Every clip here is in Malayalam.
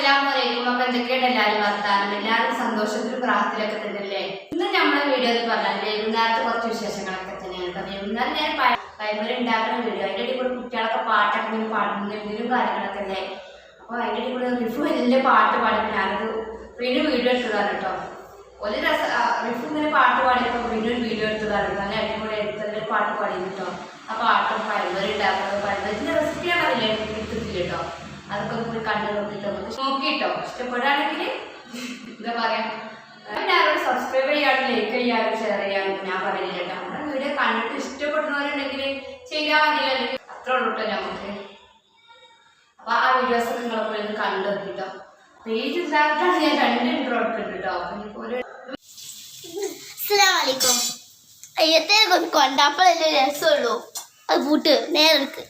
അസ്സലാമലൈക്കും. അപ്പൊ എന്തൊക്കെയാണ് എല്ലാവരും വർത്താനം? എല്ലാവരും സന്തോഷത്തിലും പ്രാർത്ഥനയിലൊക്കെ തന്നെയല്ലേ? ഇന്ന് നമ്മളെ വീഡിയോ എന്ന് പറഞ്ഞാൽ വൈകുന്നേരത്തെ കുറച്ച് വിശേഷങ്ങളൊക്കെ തന്നെയാണ്. വൈകുന്നേരം ഞാൻ കൈമറി ഉണ്ടാക്കുന്ന വീഡിയോ, അതിൻ്റെ ഇടയിൽ കൂടെ കുട്ടികളൊക്കെ പാട്ടൊക്കെ ഇങ്ങനെ പാടുന്ന എന്തെങ്കിലും കാര്യങ്ങളൊക്കെ അല്ലേ. അപ്പോൾ അതിൻ്റെ ഇടയിൽ കൂടെ റിഫു വലിയ പാട്ട് പാടിയപ്പോൾ ഞാനത് വീണ്ടും വീഡിയോ എടുത്തതാണ് കേട്ടോ. ഒരു റിഫു ഇങ്ങനെ പാട്ട് പാടിയപ്പോൾ വീണ്ടും വീഡിയോ എടുത്തതാണ്. അങ്ങനെ അതിൻ്റെ കൂടെ എടുത്തതിൽ പാട്ട് പാടി കേട്ടോ. ആ പാട്ടും പഴമറി ഉണ്ടാക്കുന്നത് പഴമറിൻ്റെ റെസിപ്പിയാണ് അതിൽ എടുത്തിട്ടില്ല കേട്ടോ. അതൊക്കെ പോയി കണ്ടു നോക്കിട്ടോ, നോക്കിട്ടോ ഇഷ്ടപ്പെടുകയാണെങ്കിൽ എന്താ പറയാ, എല്ലാവരോടും സബ്സ്ക്രൈബ് ചെയ്യാനും ലൈക്ക് ചെയ്യാനും ഷെയർ ചെയ്യാനും ഞാൻ പറയില്ല കേട്ടോ. നമ്മുടെ വീഡിയോ കണ്ടിട്ട് ഇഷ്ടപ്പെടുന്നവരുണ്ടെങ്കിൽ ചെയ്താൽ മതി, അല്ലെങ്കിൽ അത്ര ഉള്ളൂ കേട്ടോ നമുക്ക്. അപ്പൊ ആ വീഡിയോസ് ഒക്കെ നിങ്ങളെപ്പോഴും ഒന്ന് കണ്ടു നോക്കിട്ടോ. പേജ് ഉണ്ടായിട്ടാണ് ഞാൻ 2 ഇൻട്രോ എടുക്കുന്നുണ്ട് കേട്ടോ. അപ്പൊ ഇനിയിപ്പോ ഒരു അസ്സലാമലൈക്കും. അയ്യത്തേക്ക് കൊണ്ടാപ്പല്ലേ രസമുള്ളൂ. അത് കൂട്ട് നേരെ എടുക്ക്.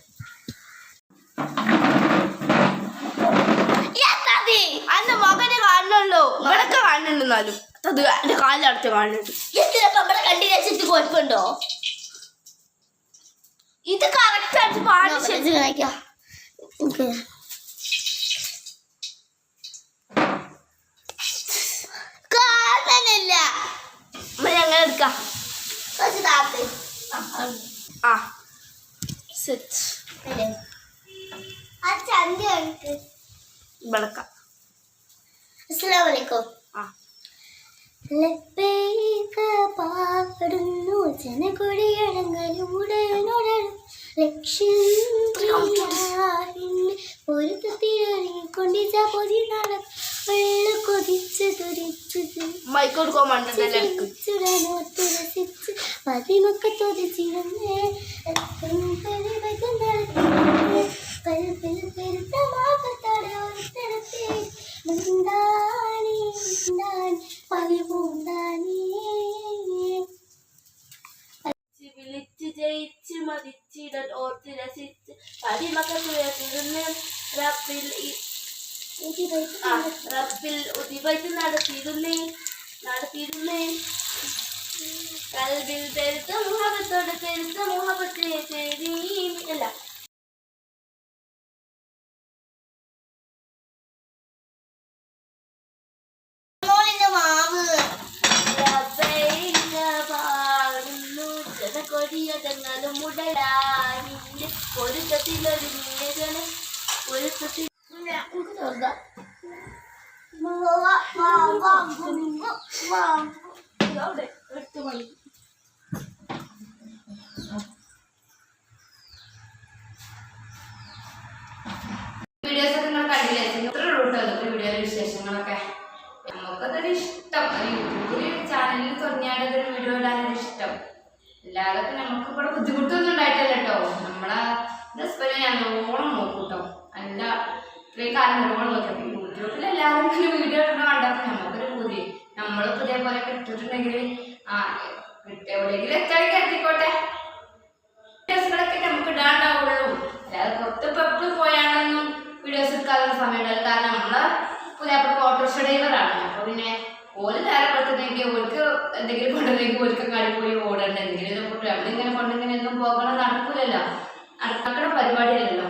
അന്റെ മകനെ കാണണല്ലോ, ഇവിടൊക്കെ കാണുന്നുണ്ടെന്നാലും അത് എന്റെ കാലിലടച്ച് കാണുന്നുണ്ട്. നമ്മുടെ കണ്ടി രസിച്ച് കുഴപ്പമുണ്ടോ? ഇത് കറക്റ്റ് ആയിട്ട് പാടില്ല. കാണാനല്ല ഞങ്ങൾ എടുക്കാം. ആ സെറ്റ് വിളക്കാം. അസ്സലാമലൈക്കും. പാടുന്നു ജനകൊടിയടങ്ങലും ഉടനുടനും പൊരുത്തിറങ്ങിക്കൊണ്ടിച്ച പൊതി നട കൊതിച്ച് പതിമൊക്കെ തൊതിച്ചിരുന്നേ വിളിച്ച് ജയിച്ച് മതിച്ചിടൽ ഓർത്ത് രസിച്ച് പതിമക്കത്തുയർന്ന് റബ്ബിൽ ഉദിവൈത്ത് നടത്തിയിരുന്നേ കൽബിൽ പെരുത്ത മുഹബത്തോട് പെരുത്ത മുഹബത്തെ തേടി അല്ല കൊടിയതങ്ങളും ഉടലാനിന്റെ പൊരുത്തത്തിലൊരുങ്ങിയ പൊരുത്തത്തിൽ വീഡിയോസ് ഒക്കെ നിങ്ങൾ കണ്ടില്ലേ? ഇത്ര റൂട്ട് വീഡിയോയുടെ വിശേഷങ്ങളൊക്കെ നമുക്കതൊരു ഇഷ്ടം. യൂട്യൂബിൽ ചാനലിൽ തുടങ്ങിയാലതൊരു വീഡിയോ ഇടാനൊരു ഇഷ്ടം. അല്ലാതെ നമുക്ക് ഇവിടെ ബുദ്ധിമുട്ടൊന്നും ഉണ്ടായിട്ടില്ല കേട്ടോ. നമ്മളെ ഹസ്ബൻഡ് ഞാൻ നല്ലോണം നോക്കും കേട്ടോ. അല്ല ഇത്രയും കാലം നല്ലോണം നോക്കി. യൂട്യൂബിൽ എല്ലാവരും വീഡിയോ ഇടുന്ന കണ്ടപ്പോൾ നമുക്കൊരു പൂതി. നമ്മളിപ്പോൾ ഇതേപോലെ ഇട്ടിട്ടുണ്ടെങ്കിൽ എവിടെയെങ്കിലും എത്താണെങ്കിൽ എത്തിക്കോട്ടെ. വീഡിയോസുകളൊക്കെ നമുക്ക് ഇടാണ്ടാവുള്ളൂ. അല്ലാതെ പുറത്ത് പോയാണൊന്നും വീഡിയോസ് എടുക്കാനുള്ള സമയം ഉണ്ടാവില്ല. കാരണം നമ്മളെ പുതിയ ഓട്ടോറിക്ഷ ഡ്രൈവറാണ്. അപ്പോൾ പിന്നെ ഓല് നേരെ കൊടുത്തിട്ടുണ്ടെങ്കിൽ ഓർക്ക് എന്തെങ്കിലും കൊണ്ടുവന്നെങ്കിൽ ഓർക്ക് കളി പോയി ഓടേണ്ട എന്തെങ്കിലും കൂട്ടുക. നമ്മളിങ്ങനെ കൊണ്ടിങ്ങനെ ഒന്നും പോകണം നടക്കൂലല്ലോ, നടക്കുന്ന പരിപാടിയല്ലല്ലോ.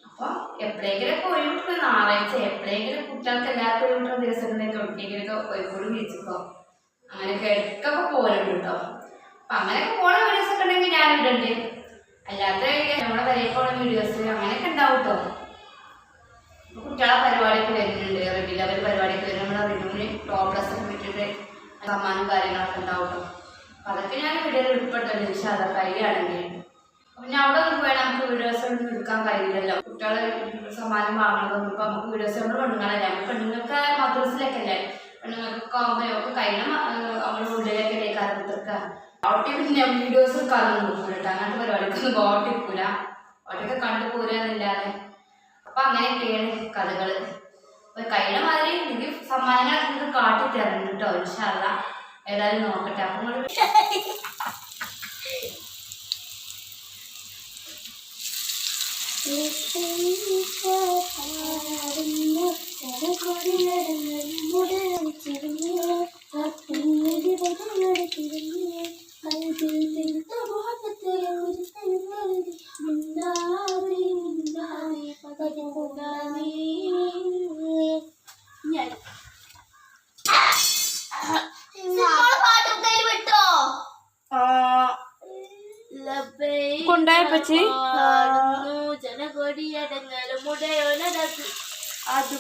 അപ്പോൾ എപ്പോഴെങ്കിലൊക്കെ ഒഴിവിട്ട് ഞായറാഴ്ച എപ്പോഴെങ്കിലും കുട്ടികൾക്ക് എല്ലാവർക്കും ഒഴിവിട്ടുള്ള ദിവസങ്ങളിലേക്ക് എവിടെയെങ്കിലൊക്കെ കോഴിക്കോട് ബീച്ചിക്കോ അങ്ങനെയൊക്കെ ഇടയ്ക്കൊക്കെ പോകലുണ്ട് കേട്ടോ. അപ്പം അങ്ങനെയൊക്കെ പോണ വീഡിയോസ് ഒക്കെ ഉണ്ടെങ്കിൽ ഞാനിടുന്നുണ്ട്. അല്ലാത്ത നമ്മുടെ വരേക്കുള്ള വീഡിയോസ് അങ്ങനെയൊക്കെ ഉണ്ടാവും കേട്ടോ. കുട്ടികളെ പരിപാടിയൊക്കെ വരുന്നുണ്ട്, റെഡി ലെവൽ പരിപാടിയൊക്കെ വരും. നമ്മുടെ റിനുവിന് ടോപ്ലസ് ഒക്കെ വിട്ടിട്ട് സമ്മാനം കാര്യങ്ങളൊക്കെ ഉണ്ടാവും കേട്ടോ. അപ്പം അതൊക്കെ ഞാൻ വീഡിയോയിൽ ഉൾപ്പെടുത്തുന്നുണ്ട്. പക്ഷേ അതൊക്കെ കഴിയുകയാണെങ്കിൽ പിന്നെ അവിടെ ഒന്നും പോയാൽ നമുക്ക് വീഡിയോസ് ഒന്നും എടുക്കാൻ കഴിയില്ലല്ലോ. കുട്ടികളെ സമ്മാനം വാങ്ങുന്നതൊന്നും ഇപ്പം നമുക്ക് വീഡിയോസ് നമ്മൾ പെണ്ണുങ്ങളല്ലേ. നമുക്ക് പെണ്ണുങ്ങൾക്ക് മദ്രസിലൊക്കെ അല്ലേ, പെണ്ണുങ്ങൾക്കൊക്കെ ആകുമ്പോൾ ഒക്കെ കഴിഞ്ഞ നമ്മുടെ ഉള്ളിലൊക്കെ അല്ലേ കറത്തിട്ടൊക്കെ ഓട്ടി. പിന്നെ വീഡിയോസ് എടുക്കാനൊന്നും നോക്കൂല കേട്ടോ. അങ്ങനത്തെ പരിപാടിക്കൊന്നും ബോട്ട് ഇരിക്കൂല, ഓട്ടൊക്കെ കണ്ടു പോരാന്നല്ലാതെ. അപ്പൊ അങ്ങനെയൊക്കെയാണ് കഥകള്. കഴിഞ്ഞ മാതിരി എനിക്ക് സമ്മാനങ്ങളൊക്കെ നിങ്ങൾക്ക് കാട്ടി തരുന്നുണ്ട് കേട്ടോ. ഇൻഷാ അല്ലാഹ് ഏതായാലും നോക്കട്ടെ. അപ്പം ും വിട്ടോ കൊണ്ടായപ്പച്ചി ജനകൊടിയടങ്ങലും മുടയോനടക്ക് അത്